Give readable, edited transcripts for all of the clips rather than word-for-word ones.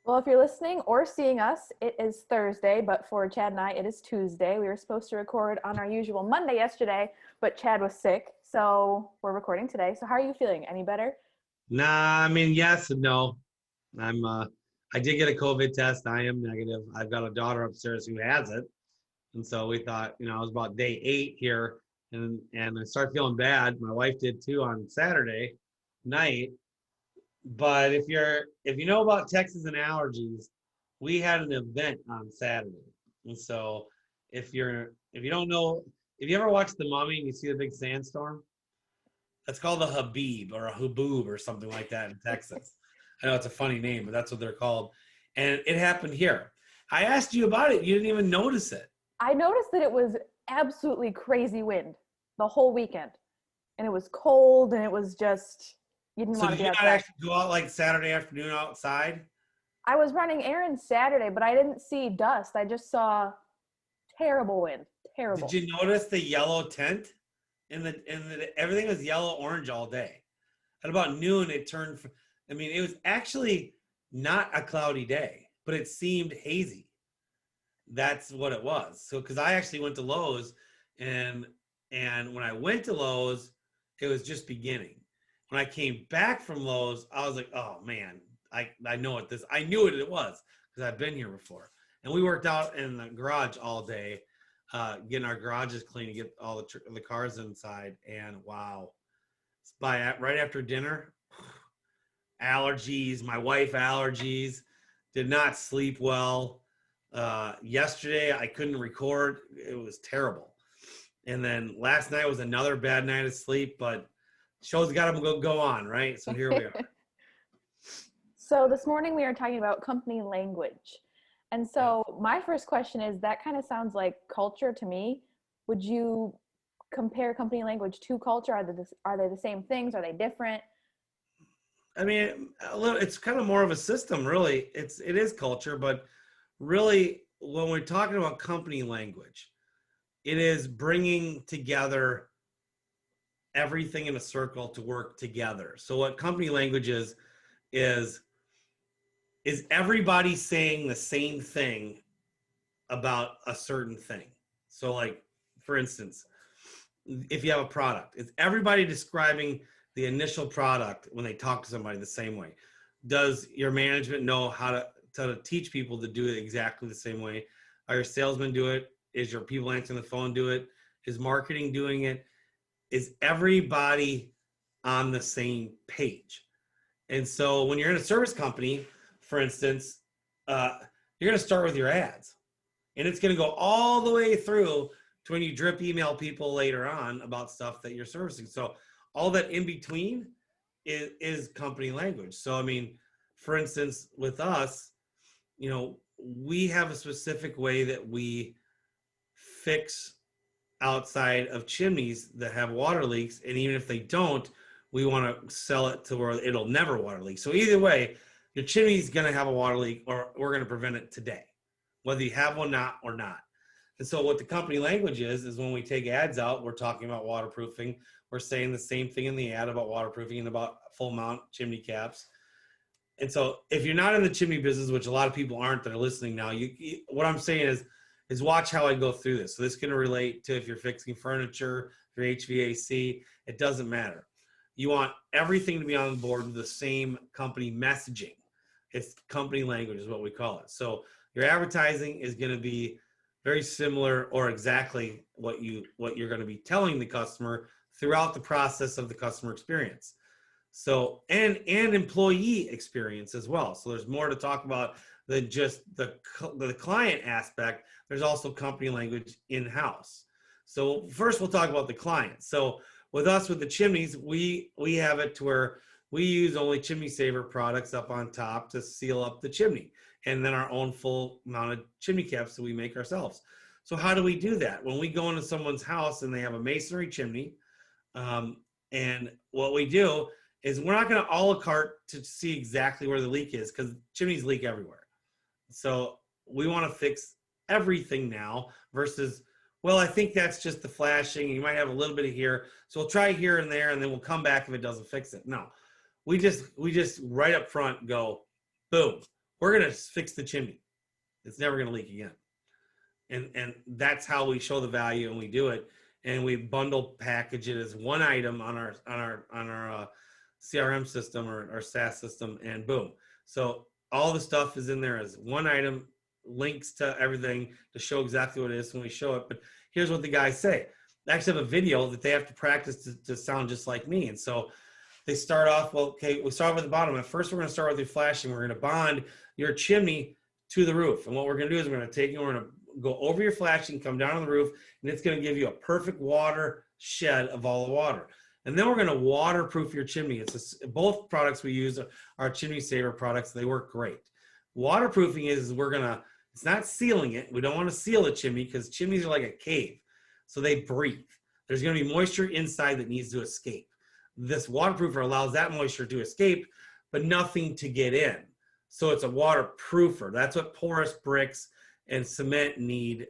Well, if you're listening or seeing us, it is Thursday, but for Chad and I, it is Tuesday. We were supposed to record on our usual Monday yesterday, but Chad was sick, so we're recording today. So how are you feeling? Any better? Nah, I mean, yes and no. I did get a COVID test. I am negative. I've got a daughter upstairs who has it. And so we thought, I was about day 8 here and I started feeling bad. My wife did too on Saturday night. But if you know about Texas and allergies, we had an event on Saturday. And so if you don't know, if you ever watch The Mummy and you see the big sandstorm, that's called a habib or a haboob or something like that in Texas. I know it's a funny name, but that's what they're called. And it happened here. I asked you about it. You didn't even notice it. I noticed that it was absolutely crazy wind the whole weekend. And it was cold and it was just, you didn't So want to did be you not outside. actually go out like Saturday afternoon outside? I was running errands Saturday, but I didn't see dust. I just saw terrible wind. Did Terrible. you notice the yellow tent? Everything was yellow orange all day. At about noon, it turned. I mean, it was actually not a cloudy day, but it seemed hazy. That's what it was. So, because I actually went to Lowe's, and when I went to Lowe's, it was just beginning. When I came back from Lowe's, I was like, oh man, I know what this. I knew what it was because I've been here before. And we worked out in the garage all day, getting our garages clean to get all the cars inside. And wow, right after dinner, allergies. My wife allergies. Did not sleep well. Yesterday I couldn't record. It was terrible. And then last night was another bad night of sleep. But show's got to go on, right? So here we are. So this morning we are talking about company language. And so my first question is, that kind of sounds like culture to me. Would you compare company language to culture? Are they the same things? Are they different? I mean, it's kind of more of a system, really. It is culture, but really, when we're talking about company language, it is bringing together everything in a circle to work together. So, what company language is everybody saying the same thing about a certain thing. So, like for instance, if you have a product, is everybody describing the initial product when they talk to somebody the same way? Does your management know how to teach people to do it exactly the same way? Are your salesmen do it? Is your people answering the phone do it? Is marketing doing it? Is everybody on the same page? And so when you're in a service company, for instance, you're going to start with your ads, and it's going to go all the way through to when you drip email people later on about stuff that you're servicing. So all that in between is company language. So, I mean, for instance, with us, we have a specific way that we fix outside of chimneys that have water leaks. And even if they don't, we want to sell it to where it'll never water leak. So either way, your chimney's going to have a water leak, or we're going to prevent it today, whether you have one or not. And so what the company language is when we take ads out, we're talking about waterproofing. We're saying the same thing in the ad about waterproofing and about full mount chimney caps. And so if you're not in the chimney business, which a lot of people aren't that are listening now, what I'm saying is watch how I go through this. So this can relate to if you're fixing furniture, if you're HVAC, it doesn't matter. You want everything to be on board with the same company messaging. It's company language is what we call it. So your advertising is going to be very similar or exactly what you're going to be telling the customer throughout the process of the customer experience. So and employee experience as well. So there's more to talk about than just the client aspect. There's also company language in-house. So first we'll talk about the client. So with us, with the chimneys, we have it to where we use only chimney saver products up on top to seal up the chimney, and then our own full mounted chimney caps that we make ourselves. So how do we do that? When we go into someone's house and they have a masonry chimney, and what we do is we're not going to a la carte to see exactly where the leak is, because chimneys leak everywhere. So we want to fix everything now versus, well, I think that's just the flashing. You might have a little bit of here. So we'll try here and there, and then we'll come back if it doesn't fix it. No, we just right up front go, boom. we're going to fix the chimney. It's never going to leak again. And that's how we show the value, and we do it. And we bundle package it as one item on our CRM system or our SaaS system, and boom. So all the stuff is in there as one item, links to everything to show exactly what it is when we show it. But here's what the guys say. They actually have a video that they have to practice to sound just like me. And so they start off, well, okay, we start with the bottom. At first, we're going to start with your flashing. We're going to bond your chimney to the roof. And what we're going to do is we're going to take it, we're going to go over your flashing, come down on the roof, and it's going to give you a perfect water shed of all the water. And then we're going to waterproof your chimney. Both products we use are chimney saver products. They work great. Waterproofing is it's not sealing it. We don't want to seal a chimney because chimneys are like a cave. So they breathe. There's going to be moisture inside that needs to escape. This waterproofer allows that moisture to escape, but nothing to get in. So it's a waterproofer. That's what porous bricks and cement need,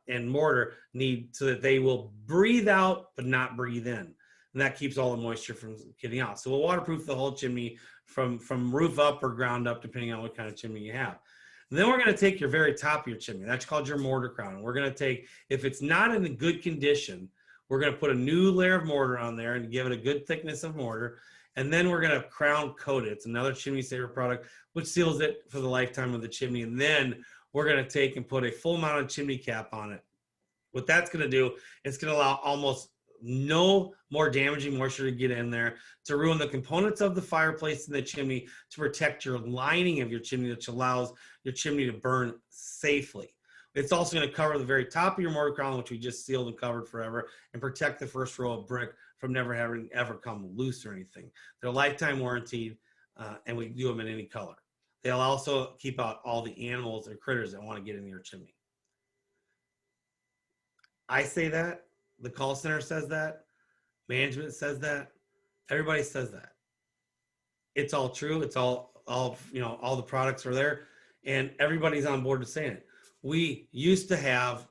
and mortar need, so that they will breathe out but not breathe in. And that keeps all the moisture from getting out. So we'll waterproof the whole chimney from roof up or ground up, depending on what kind of chimney you have. And then we're going to take your very top of your chimney. That's called your mortar crown. And we're going to take, if it's not in a good condition, we're going to put a new layer of mortar on there and give it a good thickness of mortar. And then we're going to crown coat it. It's another chimney saver product, which seals it for the lifetime of the chimney. And then we're going to take and put a full mounted chimney cap on it. What that's going to do, it's going to allow almost no more damaging moisture to get in there, to ruin the components of the fireplace in the chimney, to protect your lining of your chimney, which allows your chimney to burn safely. It's also going to cover the very top of your mortar crown, which we just sealed and covered forever, and protect the first row of brick from never having ever come loose or anything. They're lifetime warranted, and we do them in any color. They'll also keep out all the animals or critters that want to get in your chimney. I say that. The call center says that. Management says that. Everybody says that. It's all true. It's all the products are there, and everybody's on board to saying it. We used to have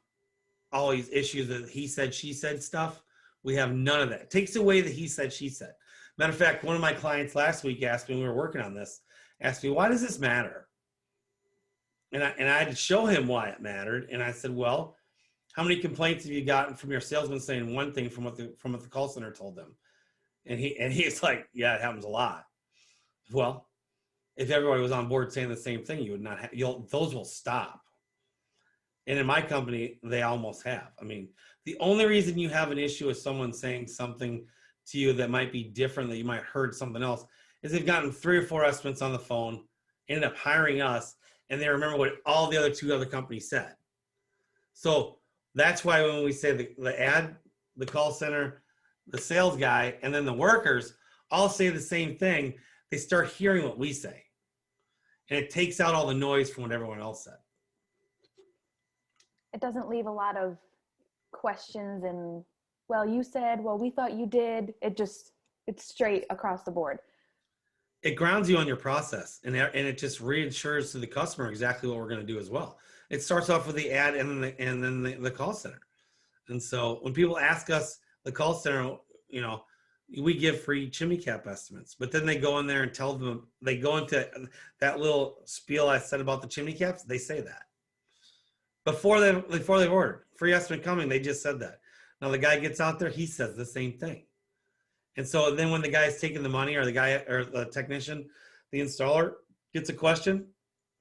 all these issues of he said, she said stuff. We have none of that. It takes away the he said, she said. Matter of fact, one of my clients last week asked me, when we were working on this, asked me, why does this matter? And I had to show him why it mattered. And I said, well, how many complaints have you gotten from your salesman saying one thing from what the call center told them? And he's like, yeah, it happens a lot. Well, if everybody was on board saying the same thing, you would not have, those will stop. And in my company, they almost have. I mean, the only reason you have an issue with someone saying something to you that might be different, that you might have heard something else, is they've gotten 3 or 4 estimates on the phone, ended up hiring us, and they remember what all the other companies said. So that's why when we say the ad, the call center, the sales guy, and then the workers all say the same thing, they start hearing what we say. And it takes out all the noise from what everyone else said. It doesn't leave a lot of questions and, well, you said, well, we thought you did. It's straight across the board. It grounds you on your process, and it just reassures to the customer exactly what we're going to do as well. It starts off with the ad and then the call center. And so when people ask us, the call center, we give free chimney cap estimates, but then they go in there and tell them, they go into that little spiel I said about the chimney caps. They say that before they've ordered. Free estimate coming. They just said that. Now the guy gets out there, he says the same thing. And so then when the guy's taking the money, or the guy or the technician, the installer gets a question,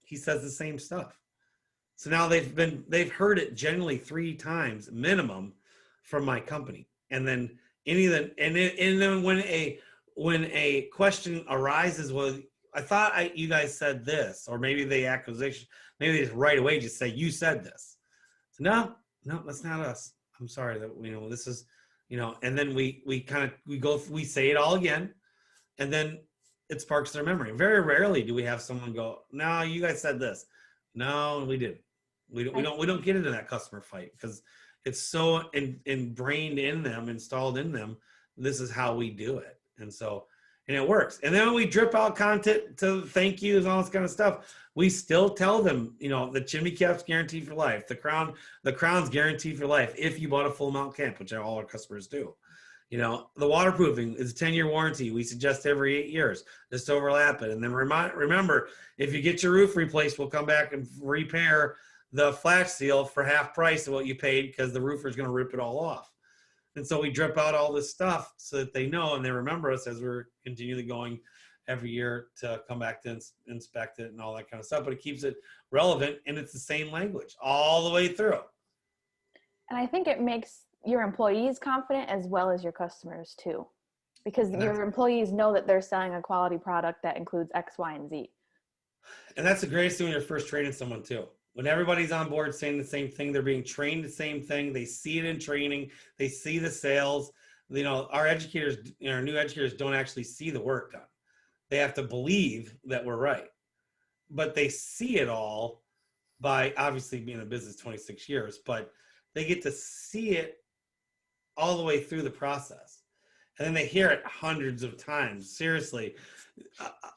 he says the same stuff. So now they've heard it generally 3 times minimum from my company. And then then when a question arises, well, I thought you guys said this, or maybe they just right away just say, you said this. So no, that's not us. I'm sorry that this is, and then we say it all again, and then it sparks their memory. Very rarely do we have someone go, no, you guys said this. No, we didn't. We don't get into that customer fight, because it's so ingrained in them, installed in them. This is how we do it. And it works. And then when we drip out content to thank yous and all this kind of stuff, we still tell them, the chimney cap's guaranteed for life. The crown's guaranteed for life if you bought a full mount camp, which all our customers do. The waterproofing is a 10-year warranty. We suggest every 8 years, just overlap it. And then remember, if you get your roof replaced, we'll come back and repair the flash seal for half price of what you paid because the roofer is going to rip it all off. And so we drip out all this stuff so that they know and they remember us as we're continually going every year to come back to inspect it and all that kind of stuff. But it keeps it relevant, and it's the same language all the way through. And I think it makes your employees confident as well as your customers too, because your employees know that they're selling a quality product that includes X, Y, and Z. And that's the greatest thing when you're first training someone too. When everybody's on board saying the same thing, they're being trained the same thing. They see it in training. They see the sales. Our educators, our new educators don't actually see the work done. They have to believe that we're right. But they see it all by obviously being in business 26 years, but they get to see it all the way through the process. And then they hear it hundreds of times. Seriously,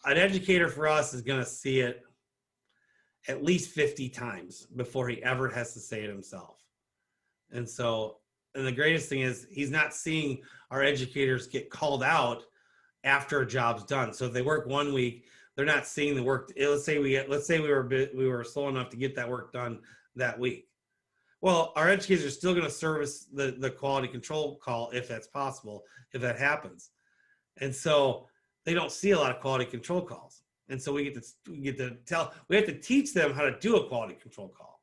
an educator for us is going to see it at least 50 times before he ever has to say it himself. And the greatest thing is he's not seeing our educators get called out after a job's done. So if they work 1 week, they're not seeing the work. Let's say we were slow enough to get that work done that week. Well, our educators are still going to service the quality control call if that's possible, if that happens. And so they don't see a lot of quality control calls. And so we have to teach them how to do a quality control call.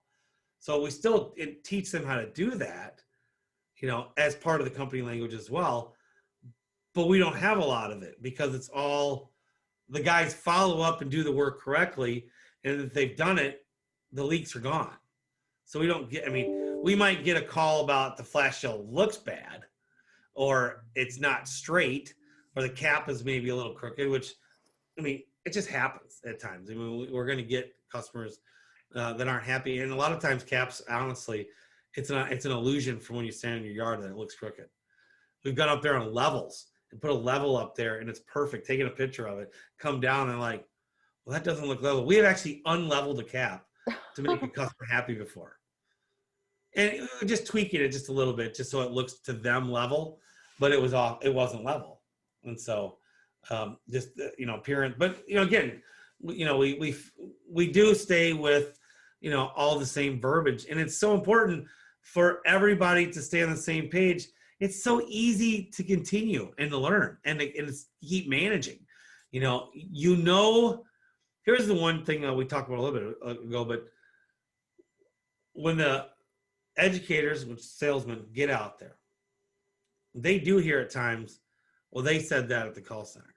So we still teach them how to do that, as part of the company language as well. But we don't have a lot of it because it's all the guys follow up and do the work correctly. And if they've done it, the leaks are gone. So we might get a call about the flash shield looks bad or it's not straight or the cap is maybe a little crooked, which, it just happens at times. We're going to get customers that aren't happy. And a lot of times caps, honestly, it's an illusion from when you stand in your yard that it looks crooked. We've gone up there on levels and put a level up there and it's perfect. Taking a picture of it, come down and well, that doesn't look level. We have actually unleveled the cap to make a customer happy before. And just tweaking it just a little bit, just so it looks to them level, but it wasn't level. And so appearance, but again, we do stay with, all the same verbiage, and it's so important for everybody to stay on the same page. It's so easy to continue and to learn and it's keep managing, here's the one thing we talked about a little bit ago, but when the educators, which salesmen, get out there, they do hear at times, well, they said that at the call center.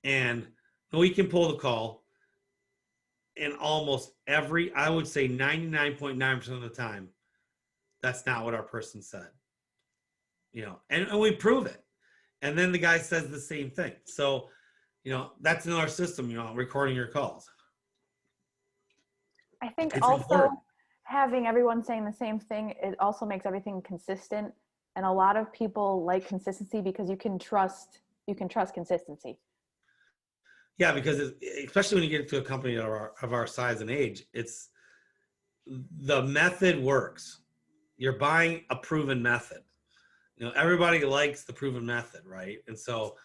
And we can pull the call, and almost I would say 99.9% of the time, that's not what our person said. And we prove it. And then the guy says the same thing. So, that's in our system, recording your calls. I think it's also important. Having everyone saying the same thing, it also makes everything consistent. And a lot of people like consistency because you can trust consistency. Yeah, because especially when you get to a company of our size and age, it's the method works. You're buying a proven method. Everybody likes the proven method, right? And so,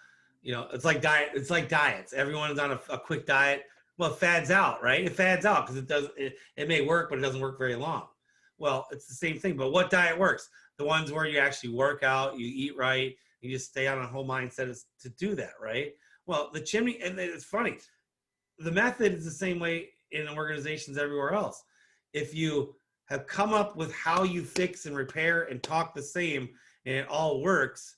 it's like diet. It's like diets. Everyone's on a quick diet. Well, it fads out, right? It fads out because it may work, but it doesn't work very long. Well, it's the same thing. But what diet works? The ones where you actually work out, you eat right, you just stay on a whole mindset to do that, right? Well, the chimney, and it's funny, the method is the same way in organizations everywhere else. If you have come up with how you fix and repair and talk the same and it all works,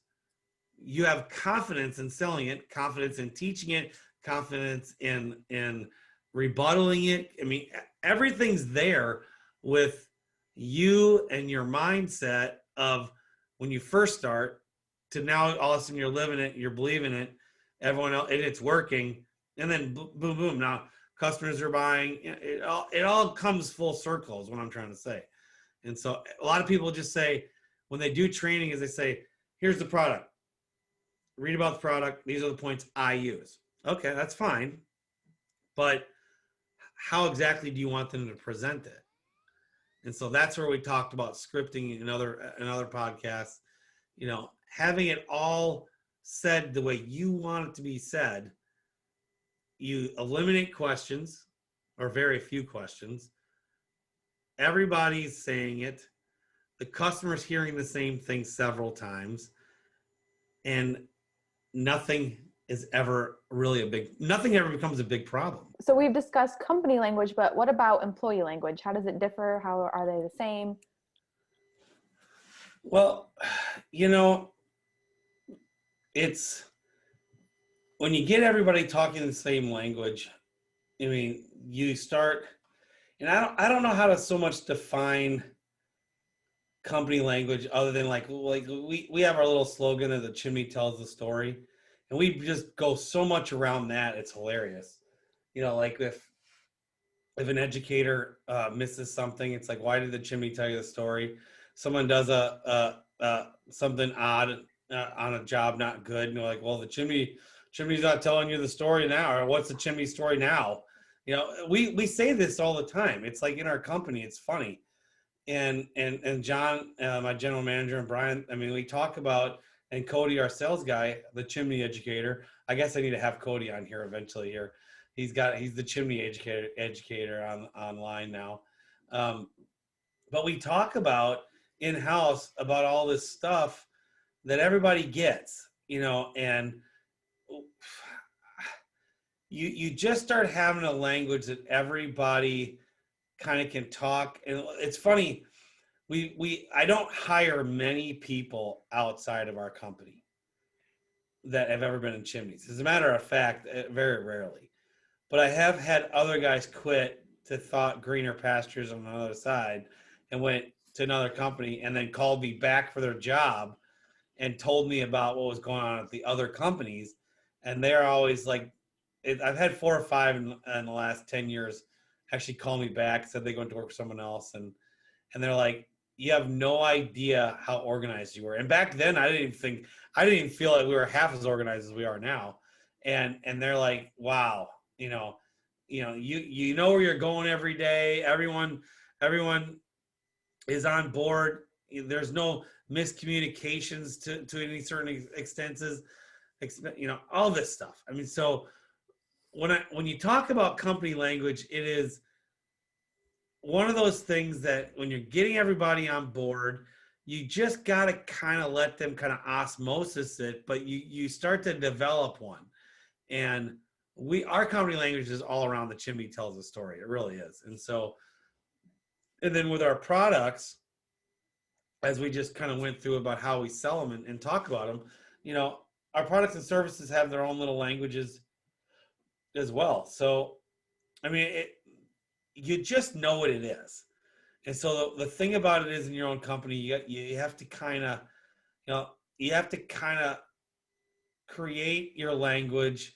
you have confidence in selling it, confidence in teaching it, confidence in rebuttaling it. Everything's there with you and your mindset of when you first start to now all of a sudden you're living it, you're believing it, everyone else, and it's working, and then boom, boom. Now customers are buying. It all comes full circle is what I'm trying to say. And so a lot of people just say when they do training is they say, here's the product. Read about the product. These are the points I use. Okay, that's fine. But how exactly do you want them to present it? And so that's where we talked about scripting in other podcasts. having it all said the way you want it to be said, you eliminate questions or very few questions. Everybody's saying it. The customer's hearing the same thing several times, and nothing is ever really nothing ever becomes a big problem. So we've discussed company language, but what about employee language? How does it differ? How are they the same? Well, you know, it's when you get everybody talking the same language, I mean, you start, and I don't know how to so much define company language other than like we have our little slogan of the chimney tells the story, and we just go so much around that, it's hilarious. You know, like if an educator misses something, it's like, why did the chimney tell you the story? Someone does a something odd on a job, not good, and you're like, well, the chimney's not telling you the story now, or what's the chimney story now? You know, we say this all the time. It's like in our company, it's funny. And John, my general manager, and Brian, I mean, we talk about, and Cody, our sales guy, the chimney educator. I guess I need to have Cody on here eventually here. He's the chimney educator online now. But we talk about in-house about all this stuff that everybody gets, you know, and you just start having a language that everybody kind of can talk. And it's funny, I don't hire many people outside of our company that have ever been in chimneys. As a matter of fact, very rarely. But I have had other guys quit to thought greener pastures on the other side and went to another company and then called me back for their job and told me about what was going on at the other companies. And they're always like, I've had 4 or 5 in the last 10 years actually call me back, said they go to work for someone else. And they're like, you have no idea how organized you were. And back then I didn't even feel like we were half as organized as we are now. And they're like, wow, you know, you know where you're going every day. Everyone is on board. There's no miscommunications to any certain extenses, you know, all this stuff. I mean, so when you talk about company language, it is one of those things that when you're getting everybody on board, you just got to kind of let them kind of osmosis it, but you start to develop one. And our company language is all around the chimney tells a story. It really is. And so, and then with our products, as we just kind of went through about how we sell them and talk about them, you know, our products and services have their own little languages as well. So, I mean, you just know what it is. And so the thing about it is, in your own company, you have to kind of, you know, you have to kind of create your language,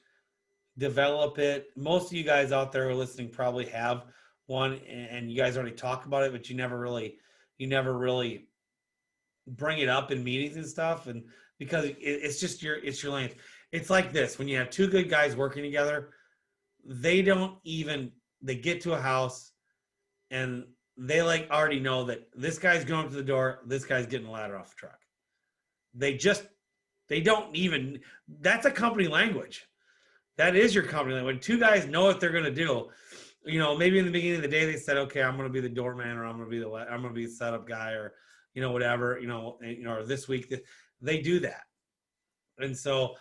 develop it. Most of you guys out there who are listening probably have one, and you guys already talk about it, but you never really bring it up in meetings and stuff. And because it's just it's your language. It's like this: when you have 2 good guys working together, they get to a house and they like already know that this guy's going to the door, this guy's getting a ladder off the truck. They don't even, that's a company language. That is your company language. When 2 guys know what they're going to do, you know, maybe in the beginning of the day they said, okay, I'm going to be the doorman, or I'm going to be the setup guy, or, you know, whatever, or this week they do that. And so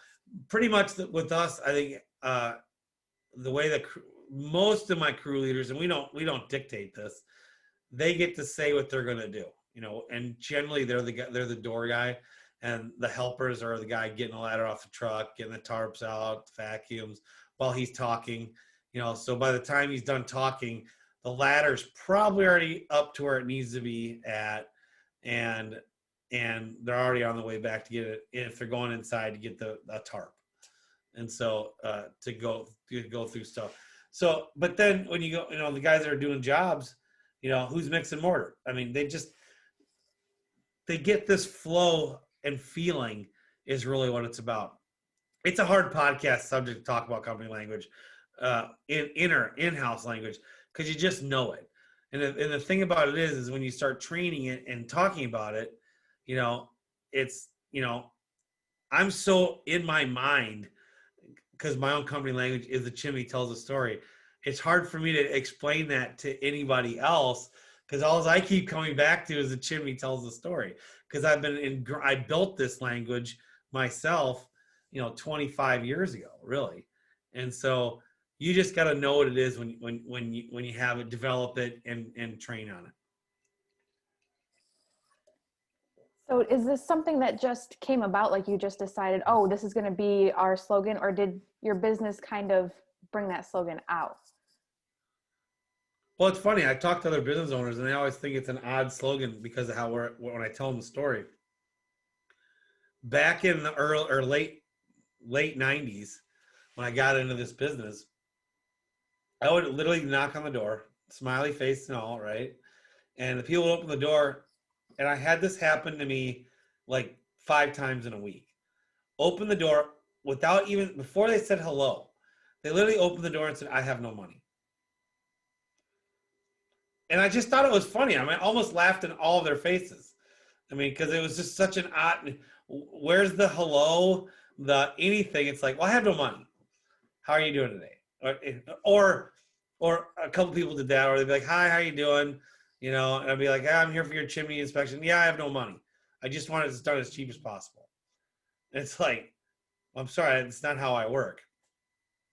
pretty much with us, I think the way that most of my crew leaders, and we don't dictate this, they get to say what they're going to do, you know, and generally they're the door guy, and the helpers are the guy getting the ladder off the truck, getting the tarps out, vacuums while he's talking, you know. So by the time he's done talking, the ladder's probably already up to where it needs to be at, and they're already on the way back to get it if they're going inside to get the tarp. And so to go through stuff. So, but then when you go, you know, the guys that are doing jobs, you know, who's mixing mortar? I mean, they get this flow and feeling is really what it's about. It's a hard podcast subject to talk about company language, in-house language, because you just know it. And the thing about it is when you start training it and talking about it, you know, it's, you know, I'm so in my mind, because my own company language is the chimney tells a story. It's hard for me to explain that to anybody else, because all I keep coming back to is the chimney tells the story. Because I built this language myself, 25 years ago, really. And so you just got to know what it is when you have it, develop it, and train on it. So is this something that just came about, like you just decided, oh, this is going to be our slogan, or did your business kind of bring that slogan out? Well, it's funny. I talk to other business owners, and they always think it's an odd slogan because of how when I tell them the story. Back in the early or late '90s, when I got into this business, I would literally knock on the door, smiley face and all, right? And the people would open the door, and I had this happen to me like 5 times in a week. Open the door without even before they said hello. They literally opened the door and said, "I have no money." And I just thought it was funny. I mean, I almost laughed in all of their faces. I mean, because it was just such an odd. Where's the hello, the anything? It's like, well, I have no money. How are you doing today? Or a couple people did that, or they'd be like, "Hi, how you doing?" And I'd be like, "I'm here for your chimney inspection." "Yeah, I have no money. I just wanted it done as cheap as possible." And it's like, I'm sorry, it's not how I work.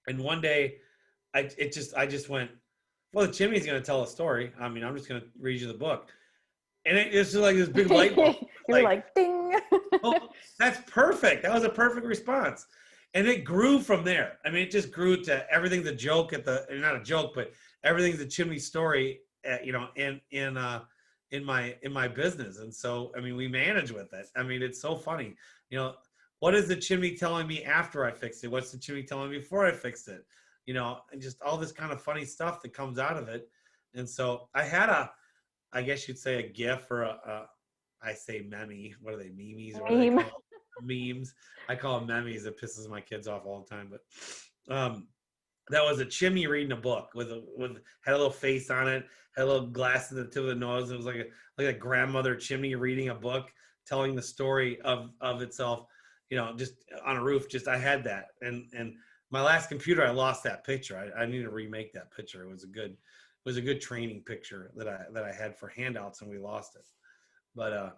And one day, I just went, well, the chimney's going to tell a story. I mean, I'm just going to read you the book. And it's just like this big light bulb. You were like, ding. Oh, that's perfect. That was a perfect response. And it grew from there. I mean, it just grew to everything's a joke not a joke, but everything's a chimney story, in my business. And so, I mean, we manage with it. I mean, it's so funny. What is the chimney telling me after I fixed it? What's the chimney telling me before I fixed it? And just all this kind of funny stuff that comes out of it. And so I had I guess you'd say a GIF or I say meme. What are they, memes? Or what do they call them? Memes. I call them memes. It pisses my kids off all the time. But that was a chimney reading a book had a little face on it, had a little glass in the tip of the nose. It was like a grandmother chimney reading a book, telling the story of itself. Just on a roof. Just I had that, and my last computer, I lost that picture. I need to remake that picture. It was a good training picture that I had for handouts, and we lost it. But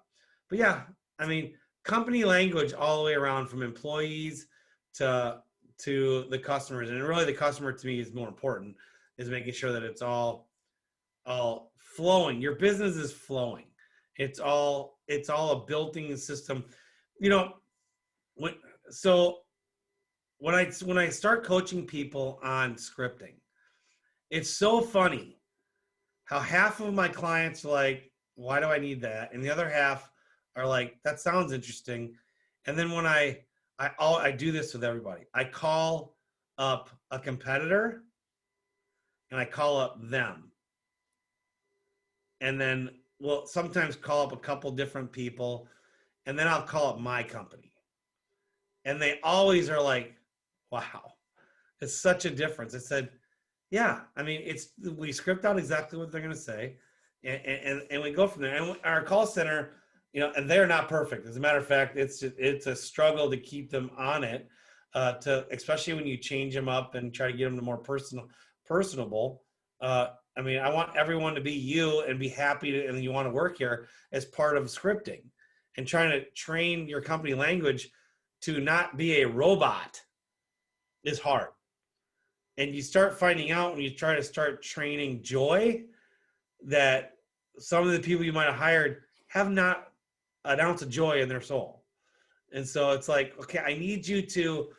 yeah, I mean, company language all the way around, from employees to the customers, and really the customer to me is more important, is making sure that it's all flowing. Your business is flowing. It's all a built-in system. When I start coaching people on scripting, it's so funny how half of my clients are like, "Why do I need that?" And the other half are like, "That sounds interesting." And then when I do this with everybody, I call up a competitor and I call up them, and then we'll sometimes call up a couple different people, and then I'll call up my company. And they always are like, "Wow, it's such a difference." I said, "Yeah, I mean, we script out exactly what they're going to say, and we go from there." And our call center, and they're not perfect. As a matter of fact, it's a struggle to keep them on it, especially when you change them up and try to get them to more personable. I mean, I want everyone to be you and be happy and you want to work here as part of scripting, and trying to train your company language to not be a robot is hard. And you start finding out when you try to start training joy that some of the people you might have hired have not an ounce of joy in their soul. And so it's like, okay, I need you to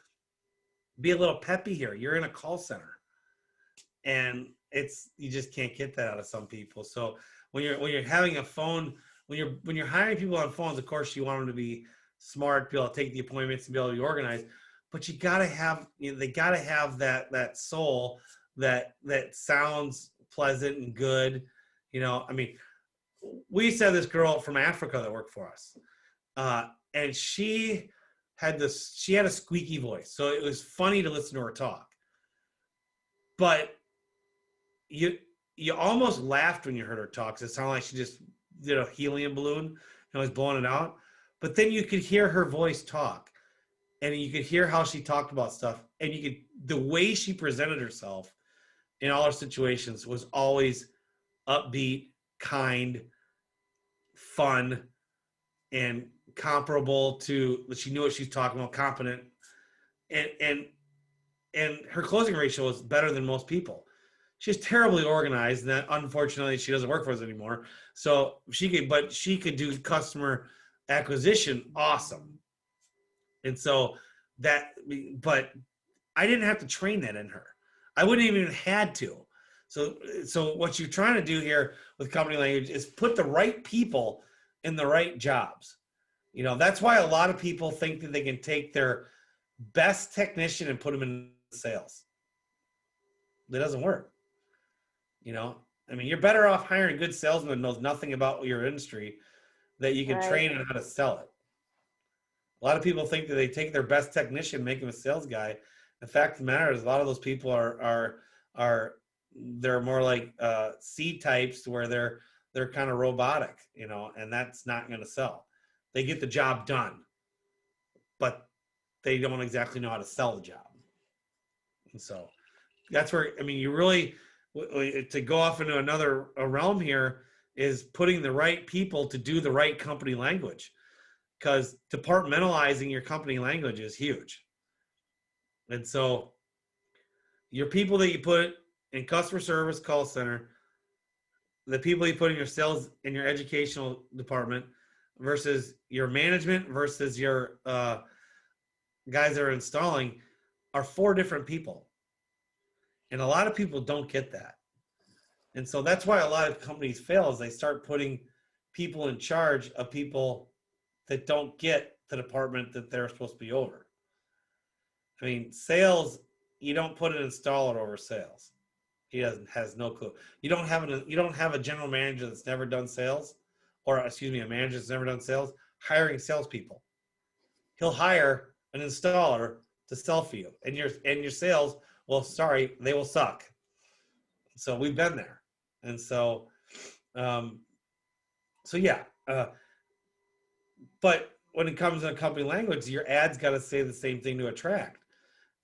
be a little peppy here. You're in a call center, and you just can't get that out of some people. So when you're having a phone, when you're hiring people on phones, of course you want them to be smart, be able to take the appointments, and be able to be organized. But you gotta have, they gotta have that soul that sounds pleasant and good. I mean, we used to have this girl from Africa that worked for us, and she had a squeaky voice, so it was funny to listen to her talk. But you almost laughed when you heard her talk, because it sounded like she just did a helium balloon and was blowing it out. But then you could hear her voice talk, and you could hear how she talked about stuff, and the way she presented herself in all her situations was always upbeat, kind, fun, and comparable to, she knew what she's talking about, competent, and her closing ratio was better than most people. She's terribly organized, and that, unfortunately, she doesn't work for us anymore. So she could do customer acquisition awesome. And so but I didn't have to train that in her. I wouldn't even had to. So what you're trying to do here with company language is put the right people in the right jobs. That's why a lot of people think that they can take their best technician and put them in sales. That doesn't work. You're better off hiring a good salesman that knows nothing about your industry, that you can train on how to sell it. A lot of people think that they take their best technician, make him a sales guy. The fact of the matter is, a lot of those people are they're more like C types, where they're kind of robotic, and that's not going to sell. They get the job done, but they don't exactly know how to sell the job. And so that's where, you really, to go off into another realm here, is putting the right people to do the right company language, because departmentalizing your company language is huge. And so your people that you put in customer service call center, the people you put in your sales and your educational department, versus your management, versus your guys that are installing, are 4 different people. And a lot of people don't get that. And so that's why a lot of companies fail, is they start putting people in charge of people that don't get the department that they're supposed to be over. Sales, you don't put an installer over sales. He has no clue. You don't have a general manager that's never done sales, or a manager that's never done sales, hiring salespeople. He'll hire an installer to sell for you, and your sales, they will suck. So we've been there. And so yeah. But when it comes to company language, your ad's got to say the same thing to attract.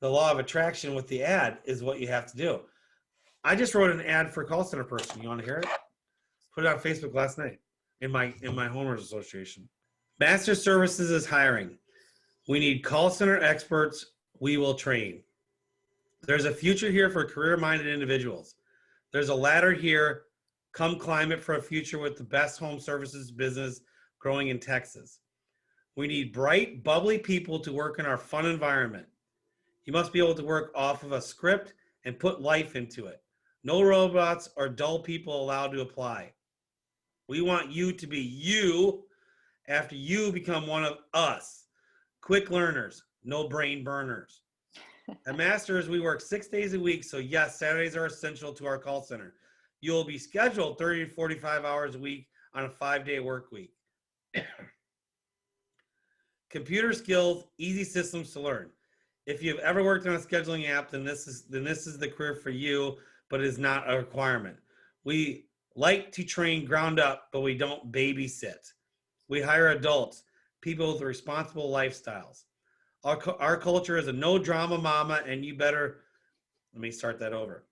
The law of attraction with the ad is what you have to do. I just wrote an ad for a call center person. You want to hear it? Put it on Facebook last night in my homeowners association. Master Services is hiring. We need call center experts. We will train. There's a future here for career-minded individuals. There's a ladder here. Come climb it for a future with the best home services business growing in Texas. We need bright, bubbly people to work in our fun environment. You must be able to work off of a script and put life into it. No robots or dull people allowed to apply. We want you to be you after you become one of us. Quick learners, no brain burners. At Masters, we work 6 days a week, so yes, Saturdays are essential to our call center. You'll be scheduled 30 to 45 hours a week on a 5-day work week. Computer skills, easy systems to learn. If you've ever worked on a scheduling app, then this is the career for you, but it is not a requirement. We like to train ground up, but we don't babysit. We hire adults, people with responsible lifestyles. Our culture is a no drama mama, and you better, let me start that over.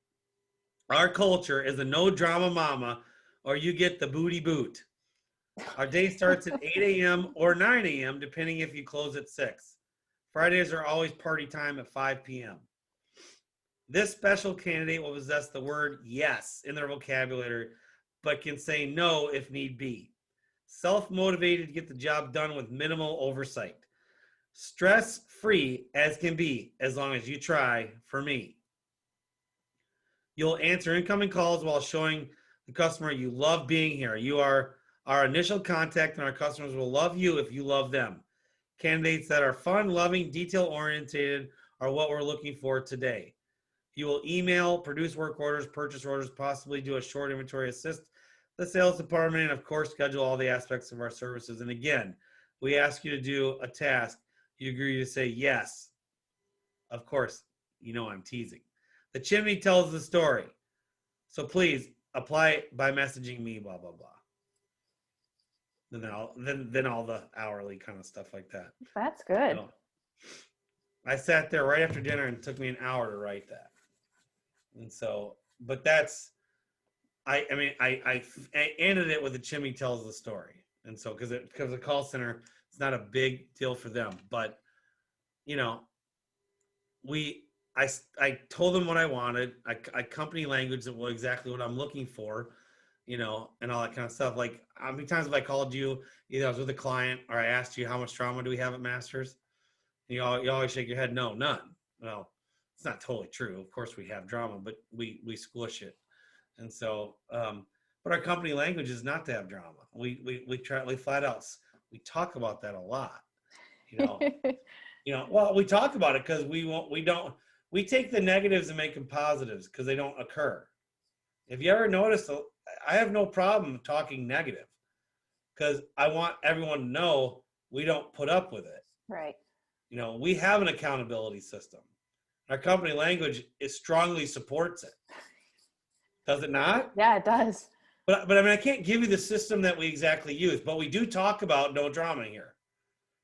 Our culture is a no drama mama, or you get the booty boot. Our day starts at 8 a.m. or 9 a.m., depending if you close at 6. Fridays are always party time at 5 p.m. This special candidate will possess the word yes in their vocabulary, but can say no if need be. Self-motivated to get the job done with minimal oversight. Stress-free as can be, as long as you try, for me. You'll answer incoming calls while showing the customer you love being here. You are our initial contact, and our customers will love you if you love them. Candidates that are fun, loving, detail-oriented are what we're looking for today. You will email, produce work orders, purchase orders, possibly do a short inventory, assist the sales department, and of course, schedule all the aspects of our services. And again, we ask you to do a task. You agree to say yes. Of course, I'm teasing. The chimney tells the story. So please apply by messaging me, blah, blah, blah. Then all the hourly kind of stuff like that. That's good. I sat there right after dinner and it took me an hour to write that. And so, but that's, I mean, I ended it with the Chimney tells the story. And so, because the call center, it's not a big deal for them, but you know, we, I told them what I wanted. I company language that was exactly what I'm looking for, and all that kind of stuff. Like, how many times have I called you? Either I was with a client or I asked you how much drama do we have at Masters? And you always shake your head, no, none. Well, it's not totally true. Of course, we have drama, but we squish it. And so, but our company language is not to have drama. We flat out we talk about that a lot. You know, well, we talk about it because we take the negatives and make them positives because they don't occur. If you ever notice, I have no problem talking negative because I want everyone to know we don't put up with it. Right. We have an accountability system. Our company language strongly supports it. Does it not? Yeah, it does. But I mean, I can't give you the system that we exactly use, but we do talk about no drama here.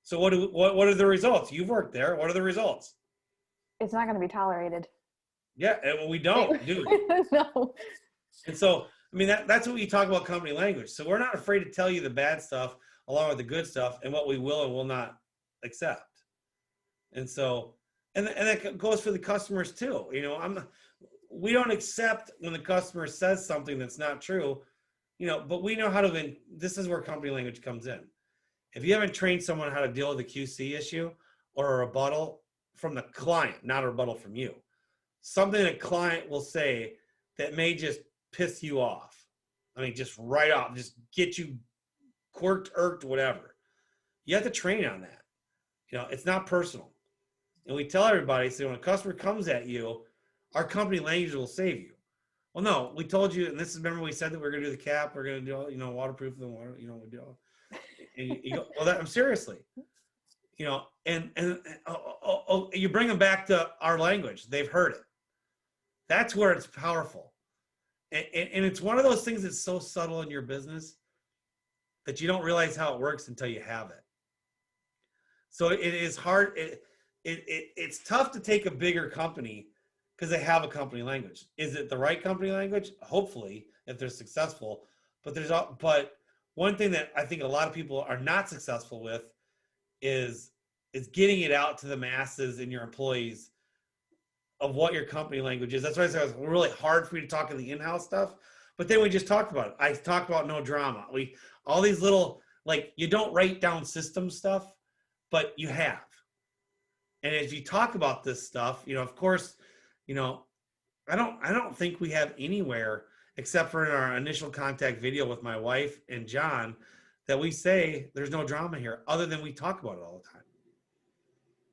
So what are the results? You've worked there. What are the results? It's not going to be tolerated. Yeah, and we don't, do we? No. And so, I mean, that's what we talk about company language. So we're not afraid to tell you the bad stuff along with the good stuff and what we will and will not accept. And so, and that goes for the customers too. We don't accept when the customer says something that's not true, but we know how to, this is where company language comes in. If you haven't trained someone how to deal with a QC issue or a rebuttal from the client, not a rebuttal from you, something a client will say that may just piss you off. I mean, just right off, just get you quirked, irked, whatever. You have to train on that. It's not personal. And we tell everybody, so when a customer comes at you, our company language will save you. Well, no, we told you, and this is, remember we said that we're going to do the cap, we're going to do, waterproof the water, we do. And you go, well, I'm seriously, and you bring them back to our language. They've heard it. That's where it's powerful. And it's one of those things that's so subtle in your business that you don't realize how it works until you have it. So it is hard. It's tough to take a bigger company because they have a company language. Is it the right company language? Hopefully, if they're successful. But one thing that I think a lot of people are not successful with is getting it out to the masses and your employees of what your company language is. That's why I said it was really hard for me to talk in the in-house stuff. But then we just talked about it. I talked about no drama. All these little, like, you don't write down system stuff, but you have. And as you talk about this stuff, of course, I don't think we have anywhere except for in our initial contact video with my wife and John that we say there's no drama here, other than we talk about it all the time.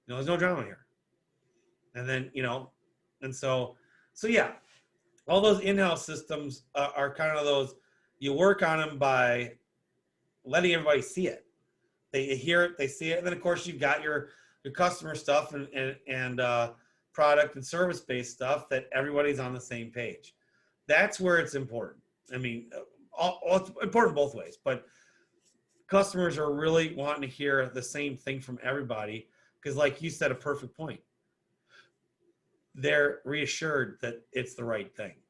There's no drama here. And then, and so yeah, all those in-house systems are kind of those, you work on them by letting everybody see it. They hear it, they see it. And then of course you've got your customer stuff and product and service-based stuff that everybody's on the same page. That's where it's important. I mean, it's important both ways, but customers are really wanting to hear the same thing from everybody because, like you said, a perfect point. They're reassured that it's the right thing.